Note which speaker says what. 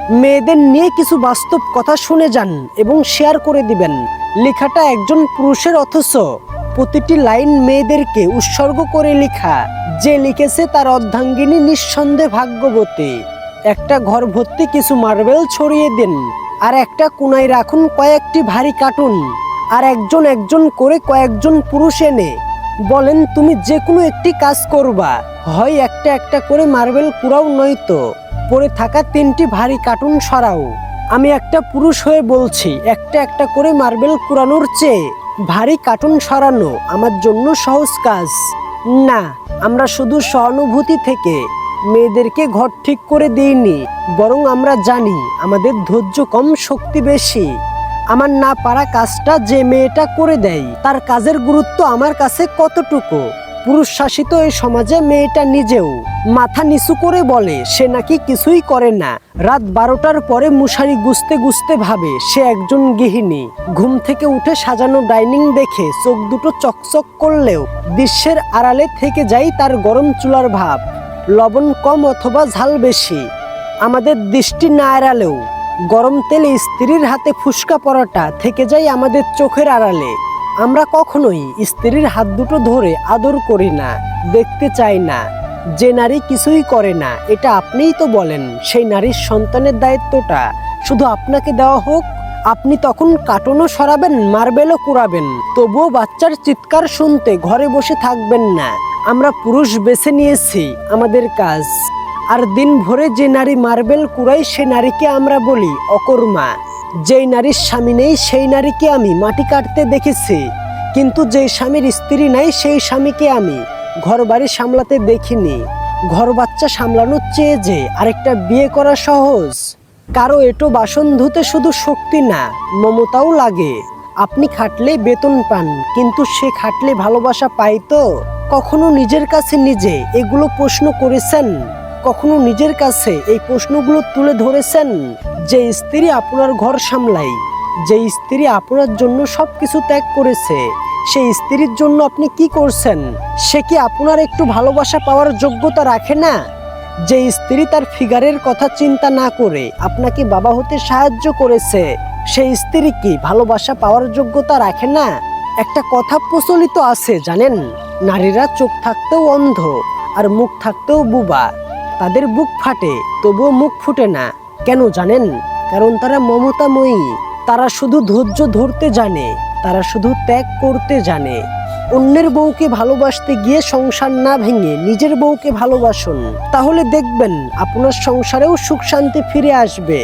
Speaker 1: মেয়েদের নিয়ে কিছু বাস্তব কথা শুনে যান এবং শেয়ার করে দিবেন। লেখাটা একজন পুরুষের, অথচ প্রতিটি লাইন মেয়েদেরকে উৎসর্গ করে লেখা। যে লিখেছে তার অর্ধাঙ্গিনী নিঃসন্দেহে ভাগ্যবতী। একটা ঘর ভর্তি কিছু মার্বেল ছড়িয়ে দিন, আর একটা কোনায় রাখুন কয়েকটি ভারী কার্টুন, আর একজন একজন করে কয়েকজন পুরুষ এনে বলেন তুমি যে কোনো একটি কাজ করবা, হয় একটা একটা করে মার্বেল কুড়াও, নয়তো পড়ে থাকা 3টি ভারী কার্টুন সরাও। আমি একটা পুরুষ হয়ে বলছি, একটা একটা করে মার্বেল কুড়ানোর চেয়ে ভারী কার্টুন সরানো আমার জন্য সহজ কাজ না। আমরা শুধু সহানুভূতি থেকে মেয়েদেরকে ঘর ঠিক করে দিইনি, বরং আমরা জানি আমাদের ধৈর্য কম, শক্তি বেশি। আমার না পারা কাজটা যে মেয়েটা করে দেয়, তার কাজের গুরুত্ব আমার কাছে কতটুকু। পুরুষ শাসিত এই সমাজে মেয়েটা নিজেও মাথা নিচু করে বলে সে নাকি কিছুই করে না। রাত 12টার পরে মশারি গুছতে গুছতে ভাবে সে একজন গৃহিণী। ঘুম থেকে উঠে সাজানো ডাইনিং দেখে চোখ দুটো চকচক করলেও দৃশ্যের আড়ালে থেকে যায় তার গরম চুলার ভাব, লবণ কম অথবা ঝাল বেশি। আমাদের দৃষ্টি না এড়ালেও গরম তেলে স্ত্রীর হাতে ফুসকা পরাটা থেকে যায় আমাদের চোখের আড়ালে। আমরা কখনোই স্ত্রীর হাত দুটো ধরে আদর করি না, দেখতে চাই না। যে নারী কিছুই করে না, এটা আপনিই তো বলেন, সেই নারীর সন্তানের দায়িত্বটা শুধু আপনাকে দেওয়া হোক। আপনি তখন কার্টুনও সরাবেন, মার্বেলও কুড়াবেন, তবুও বাচ্চার চিৎকার শুনতে ঘরে বসে থাকবেন না। আমরা পুরুষ বেছে নিয়েছি আমাদের কাজ, আর দিন ভরে যে নারী মার্বেল কুড়ায় সে নারীকে আমরা বলি অকর্মা। যেই নারীর স্বামী নেই সেই নারীকে আমি মাটি কাটতে দেখেছি, কিন্তু যেই স্বামীর স্ত্রী নাই সেই স্বামীকে আমি ঘর বাড়ি সামলাতে দেখিনি। ঘর বাচ্চা সামলানোর চেয়ে যে আরেকটা বিয়ে করা সহজ। কারো এটো বাসন ধুতে শুধু শক্তি না, মমতাও লাগে। আপনি খাটলে বেতন পান, কিন্তু সে খাটলে ভালোবাসা পায় তো? কখনো নিজের কাছে নিজে এগুলো প্রশ্ন করেছেন? কখনো নিজের কাছে এই প্রশ্নগুলো তুলে ধরেছেন? যে স্ত্রী আপনার ঘর সামলায়, যে স্ত্রী আপনার জন্য সবকিছু ত্যাগ করেছে, সেই স্ত্রীর জন্য আপনি কি করছেন? সে কি আপনার একটু ভালোবাসা পাওয়ার যোগ্যতা রাখে না? যে স্ত্রী তার ফিগারের কথা চিন্তা না করে আপনাকে বাবা হতে সাহায্য করেছে, সেই স্ত্রী কি ভালোবাসা পাওয়ার যোগ্যতা রাখে না? একটা কথা প্রচলিত আছে জানেন, নারীরা চোখ থাকতেও অন্ধ আর মুখ থাকতেও বোবা। তাদের বুক ফাটে তবুও মুখ ফুটে না। কেন জানেন? কারণ তারা মমতাময়ী। তারা শুধু ধৈর্য ধরতে জানে, তারা শুধু ত্যাগ করতে জানে। অন্যের বউকে ভালোবাসতে গিয়ে সংসার না ভেঙে নিজের বউকে ভালোবাসুন, তাহলে দেখবেন আপনার সংসারেও সুখ শান্তি ফিরে আসবে।